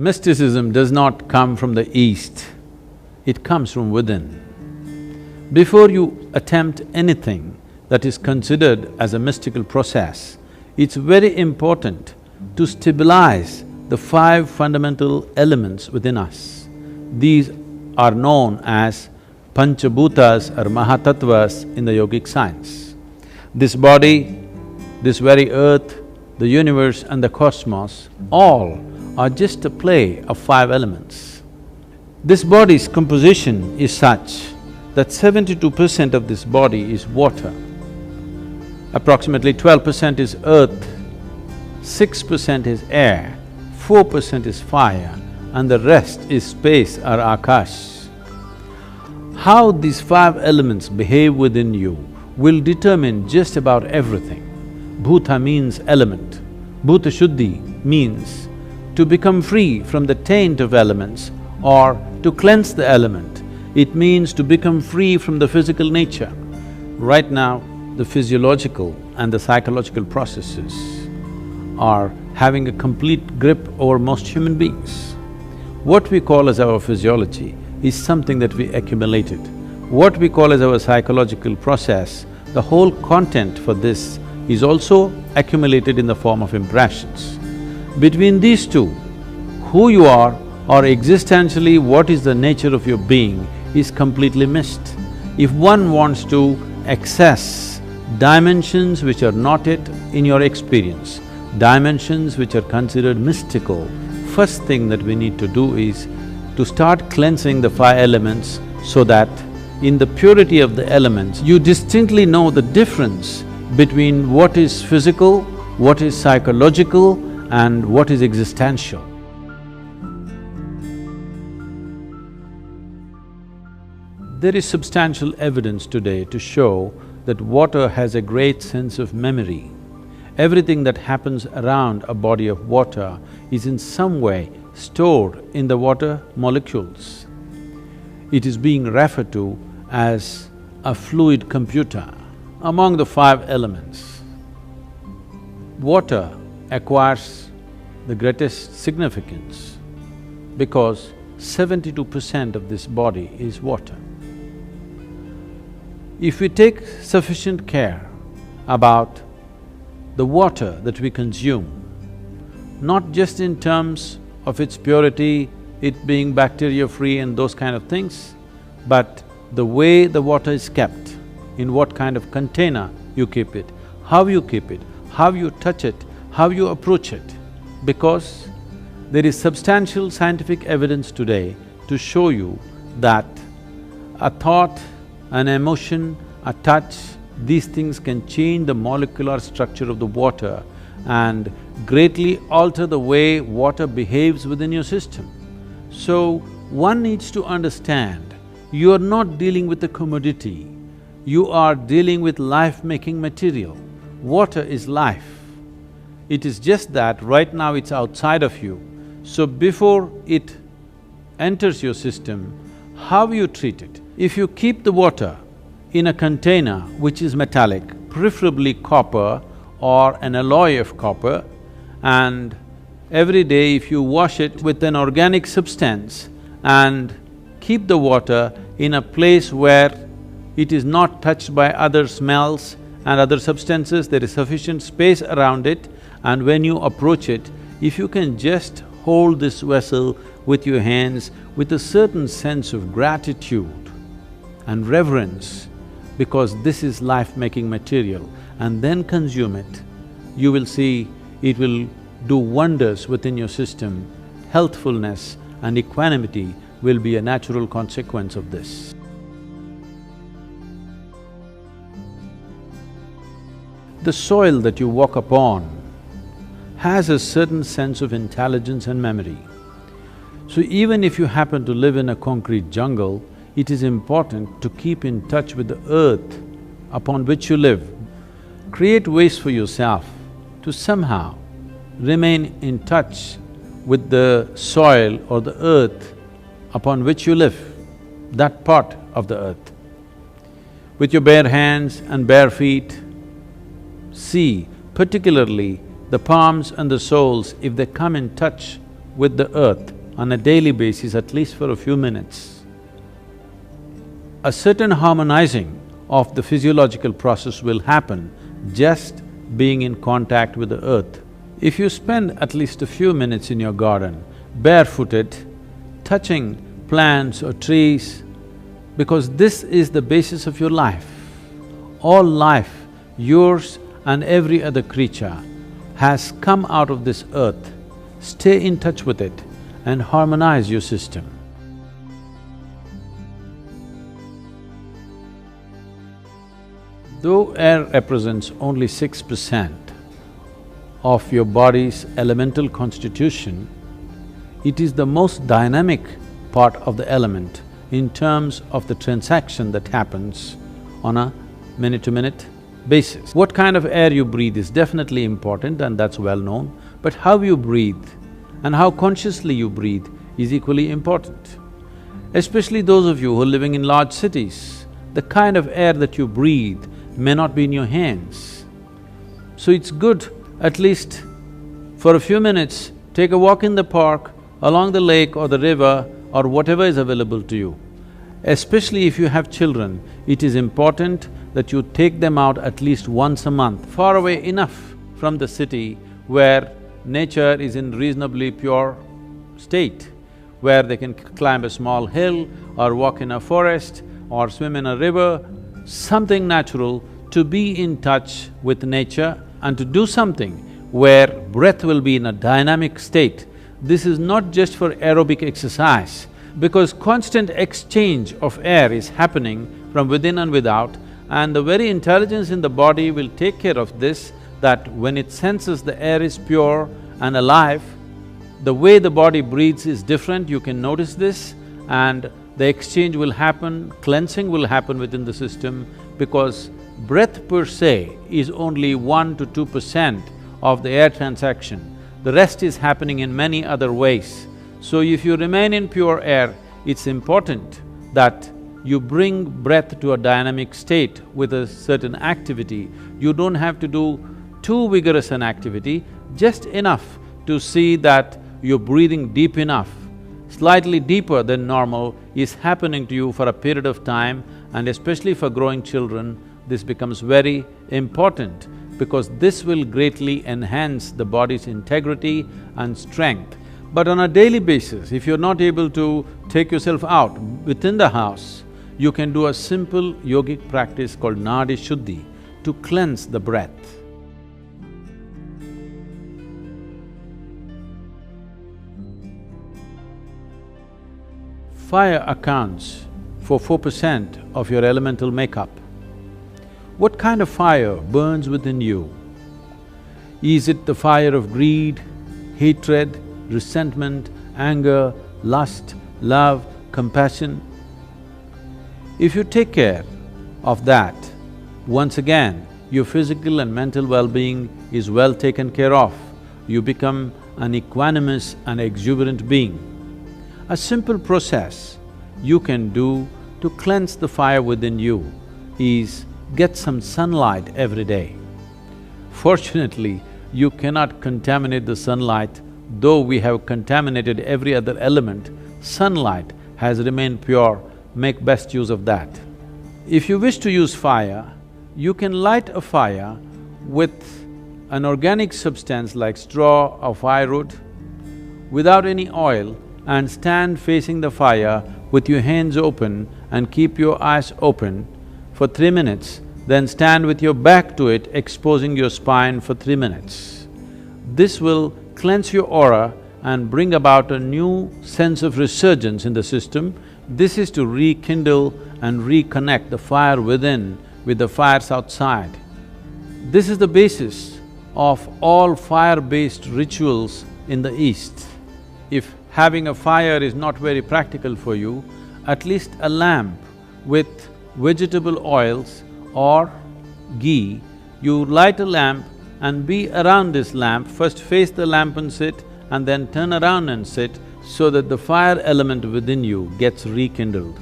Mysticism does not come from the East, it comes from within. Before you attempt anything that is considered as a mystical process, it's very important to stabilize the five fundamental elements within us. These are known as Panchabhutas or Mahatattvas in the yogic science. This body, this very earth, the universe and the cosmos, all are just a play of five elements. This body's composition is such that 72% of this body is water, approximately 12% is earth, 6% is air, 4% is fire, and the rest is space or akash. How these five elements behave within you will determine just about everything. Bhuta means element. Bhuta Shuddhi means to become free from the taint of elements or to cleanse the element. It means to become free from the physical nature. Right now, the physiological and the psychological processes are having a complete grip over most human beings. What we call as our physiology is something that we accumulated. What we call as our psychological process, the whole content for this is also accumulated in the form of impressions. Between these two, who you are or existentially what is the nature of your being is completely missed. If one wants to access dimensions which are not yet in your experience, dimensions which are considered mystical, first thing that we need to do is to start cleansing the five elements so that in the purity of the elements, you distinctly know the difference between what is physical, what is psychological and what is existential. There is substantial evidence today to show that water has a great sense of memory. Everything that happens around a body of water is in some way stored in the water molecules. It is being referred to as a fluid computer. Among the five elements, water acquires the greatest significance because 72% of this body is water. If we take sufficient care about the water that we consume, not just in terms of its purity, it being bacteria-free and those kind of things, but the way the water is kept, in what kind of container you keep it, how you keep it, how you touch it, how you approach it. Because there is substantial scientific evidence today to show you that a thought, an emotion, a touch, these things can change the molecular structure of the water and greatly alter the way water behaves within your system. So, one needs to understand, you are not dealing with a commodity, you are dealing with life-making material. Water is life. It is just that right now it's outside of you. So before it enters your system, how you treat it? If you keep the water in a container which is metallic, preferably copper or an alloy of copper, and every day if you wash it with an organic substance and keep the water in a place where it is not touched by other smells and other substances, there is sufficient space around it, and when you approach it, if you can just hold this vessel with your hands with a certain sense of gratitude and reverence, because this is life-making material, and then consume it, you will see it will do wonders within your system. Healthfulness and equanimity will be a natural consequence of this. The soil that you walk upon has a certain sense of intelligence and memory. So even if you happen to live in a concrete jungle, it is important to keep in touch with the earth upon which you live. Create ways for yourself to somehow remain in touch with the soil or the earth upon which you live, that part of the earth. With your bare hands and bare feet, see particularly the palms and the soles, if they come in touch with the earth on a daily basis, at least for a few minutes, a certain harmonizing of the physiological process will happen just being in contact with the earth. If you spend at least a few minutes in your garden, barefooted, touching plants or trees, because this is the basis of your life. All life, yours and every other creature, has come out of this earth. Stay in touch with it and harmonize your system. Though air represents only 6% of your body's elemental constitution, it is the most dynamic part of the element in terms of the transaction that happens on a minute-to-minute basis. What kind of air you breathe is definitely important and that's well known, but how you breathe and how consciously you breathe is equally important. Especially those of you who are living in large cities, the kind of air that you breathe may not be in your hands. So it's good, at least for a few minutes, take a walk in the park, along the lake or the river or whatever is available to you. Especially if you have children, it is important that you take them out at least once a month, far away enough from the city where nature is in reasonably pure state, where they can climb a small hill or walk in a forest or swim in a river, something natural, to be in touch with nature and to do something where breath will be in a dynamic state. This is not just for aerobic exercise, because constant exchange of air is happening from within and without, and the very intelligence in the body will take care of this, that when it senses the air is pure and alive, the way the body breathes is different, you can notice this, and the exchange will happen, cleansing will happen within the system, because breath per se is only 1 to 2% of the air transaction. The rest is happening in many other ways. So if you remain in pure air, it's important that you bring breath to a dynamic state with a certain activity. You don't have to do too vigorous an activity, just enough to see that you're breathing deep enough, slightly deeper than normal is happening to you for a period of time, and especially for growing children, this becomes very important, because this will greatly enhance the body's integrity and strength. But on a daily basis, if you're not able to take yourself out within the house, you can do a simple yogic practice called Nadi Shuddhi to cleanse the breath. Fire accounts for 4% of your elemental makeup. What kind of fire burns within you? Is it the fire of greed, hatred, resentment, anger, lust, love, compassion? If you take care of that, once again, your physical and mental well-being is well taken care of. You become an equanimous and exuberant being. A simple process you can do to cleanse the fire within you is get some sunlight every day. Fortunately, you cannot contaminate the sunlight. Though we have contaminated every other element, sunlight has remained pure, make best use of that. If you wish to use fire, you can light a fire with an organic substance like straw or firewood without any oil, and stand facing the fire with your hands open and keep your eyes open for 3 minutes, then stand with your back to it, exposing your spine for 3 minutes. This will cleanse your aura and bring about a new sense of resurgence in the system. This is to rekindle and reconnect the fire within with the fires outside. This is the basis of all fire-based rituals in the East. If having a fire is not very practical for you, at least a lamp with vegetable oils or ghee, you light a lamp and be around this lamp, first face the lamp and sit, and then turn around and sit, so that the fire element within you gets rekindled.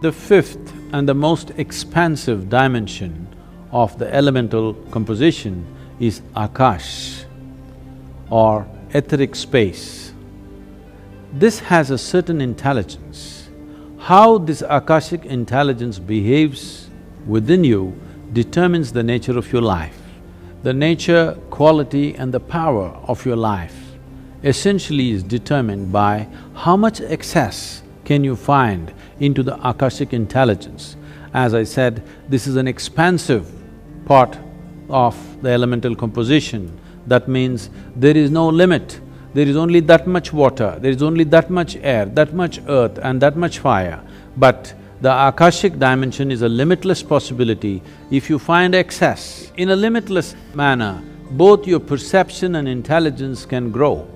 The fifth and the most expansive dimension of the elemental composition is Akash or etheric space. This has a certain intelligence. How this Akashic intelligence behaves within you determines the nature of your life. The nature, quality and the power of your life essentially is determined by how much access can you find into the Akashic intelligence. As I said, this is an expansive part of the elemental composition. That means there is no limit. There is only that much water, there is only that much air, that much earth and that much fire. But the Akashic dimension is a limitless possibility. If you find access in a limitless manner, both your perception and intelligence can grow.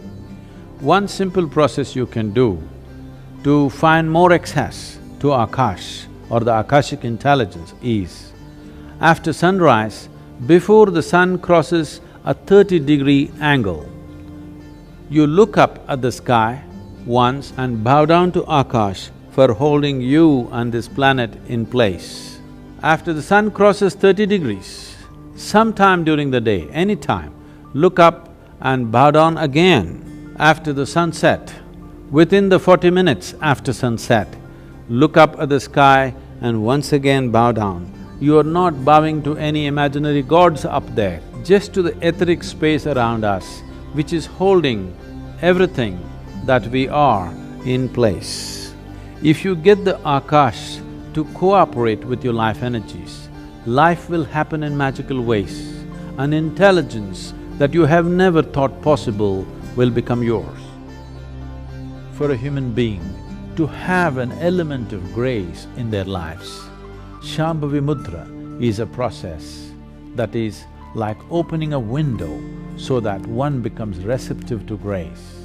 One simple process you can do to find more access to Akash or the Akashic intelligence is, after sunrise, before the sun crosses a 30-degree angle, you look up at the sky once and bow down to Akash for holding you and this planet in place. After the sun crosses 30 degrees, sometime during the day, any time, look up and bow down again. After the sunset, within the 40 minutes after sunset, look up at the sky and once again bow down. You are not bowing to any imaginary gods up there, just to the etheric space around us, which is holding everything that we are in place. If you get the Akash to cooperate with your life energies, life will happen in magical ways. An intelligence that you have never thought possible will become yours. For a human being to have an element of grace in their lives, Shambhavi Mudra is a process that is like opening a window so that one becomes receptive to grace.